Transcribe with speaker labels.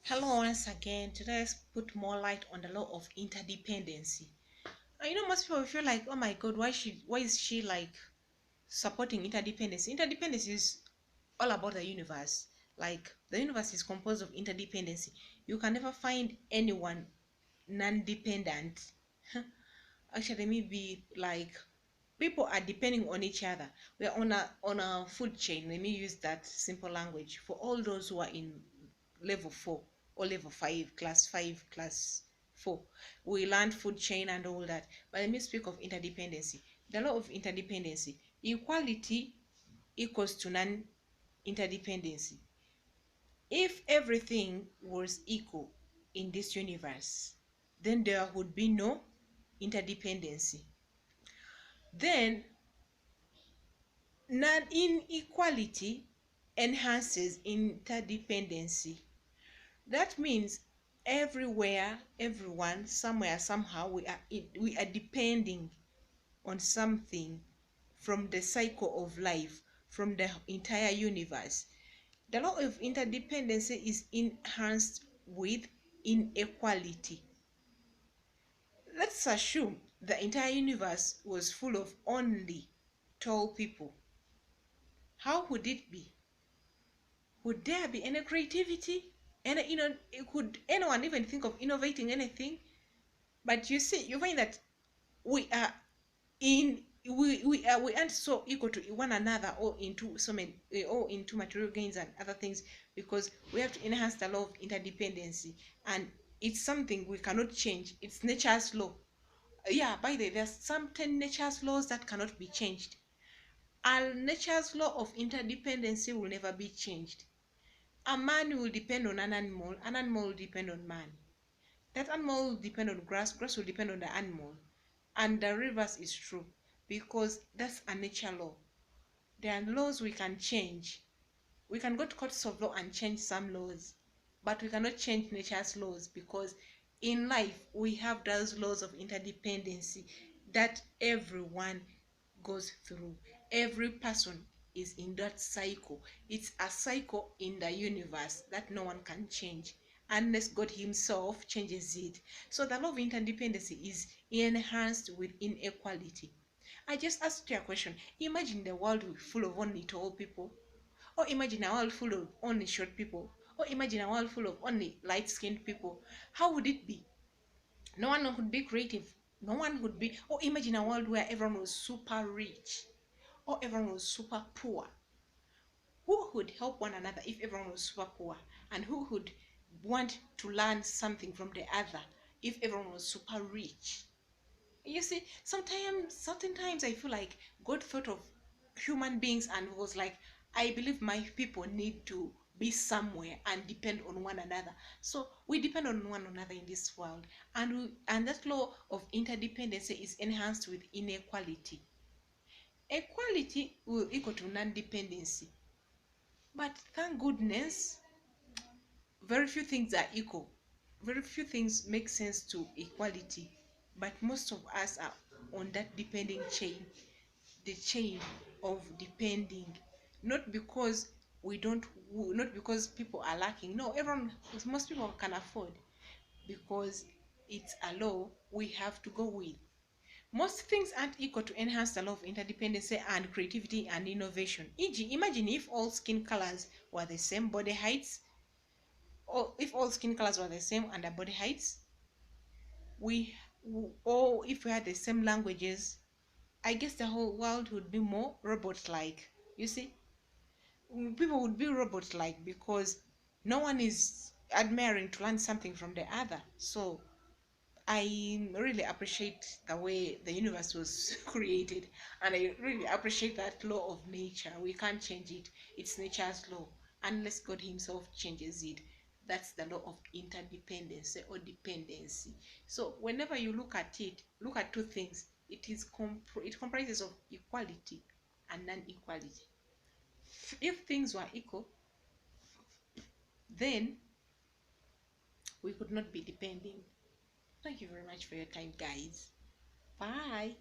Speaker 1: Hello once again. Today let's put more light on the law of interdependency. And most people feel like, oh my God, why is she like supporting interdependence? Interdependence is all about the universe. Like the universe is composed of interdependency. You can never find anyone non-dependent. Actually, let me be like people are depending on each other. We are on a food chain. Let me use that simple language for all those who are in level 4 or level 5, class 5, class 4. We learned food chain and all that. But let me speak of interdependency. The law of interdependency: equality equals to non-interdependency. If everything was equal in this universe, then there would be no interdependency. Then non-inequality enhances interdependency. That means everywhere, everyone, somewhere, somehow, we are depending on something from the cycle of life, from the entire universe. The law of interdependency is enhanced with inequality. Let's assume the entire universe was full of only tall people. How would it be? Would there be any creativity? And could anyone even think of innovating anything? But you see, you find that we are we aren't so equal to one another, or into so many, or into material gains and other things, because we have to enhance the law of interdependency, and it's something we cannot change. It's nature's law. Yeah, by the way, there's some 10 nature's laws that cannot be changed, and nature's law of interdependency will never be changed. A man will depend on an animal will depend on man. That animal will depend on grass will depend on the animal. And the reverse is true, because that's a nature law. There are laws we can change. We can go to courts of law and change some laws, but we cannot change nature's laws, because in life we have those laws of interdependency that everyone goes through. Every person is in that cycle. It's a cycle in the universe that no one can change unless God Himself changes it. So the law of interdependency is enhanced with inequality. I just asked you a question. Imagine the world full of only tall people, or imagine a world full of only short people, or imagine a world full of only light-skinned people. How would it be? No one would be creative. No one would be. Or imagine a world where everyone was super rich, or everyone was super poor. Who would help one another if everyone was super poor? And who would want to learn something from the other if everyone was super rich? You see, certain times I feel like God thought of human beings and was like, I believe my people need to be somewhere and depend on one another. So we depend on one another in this world, and that law of interdependency is enhanced with inequality. Equality will equal to non-dependency. But thank goodness, very few things are equal. Very few things make sense to equality. But most of us are on that depending chain, the chain of depending. Not because we don't, not because people are lacking. No, most people can afford, because it's a law we have to go with. Most things aren't equal to enhance the law of interdependence and creativity and innovation. E.g., imagine if all skin colors were the same body heights, or if all skin colors were the same under body heights, we or if we had the same languages, I guess the whole world would be more robot-like. You see, people would be robot-like because no one is admiring to learn something from the other. So I really appreciate the way the universe was created, and I really appreciate that law of nature. We can't change it, it's nature's law, unless God Himself changes it. That's the law of interdependence or dependency. So, whenever you look at it, look at two things. It comprises of equality and non equality. If things were equal, then we could not be depending. Thank you very much for your time, guys. Bye.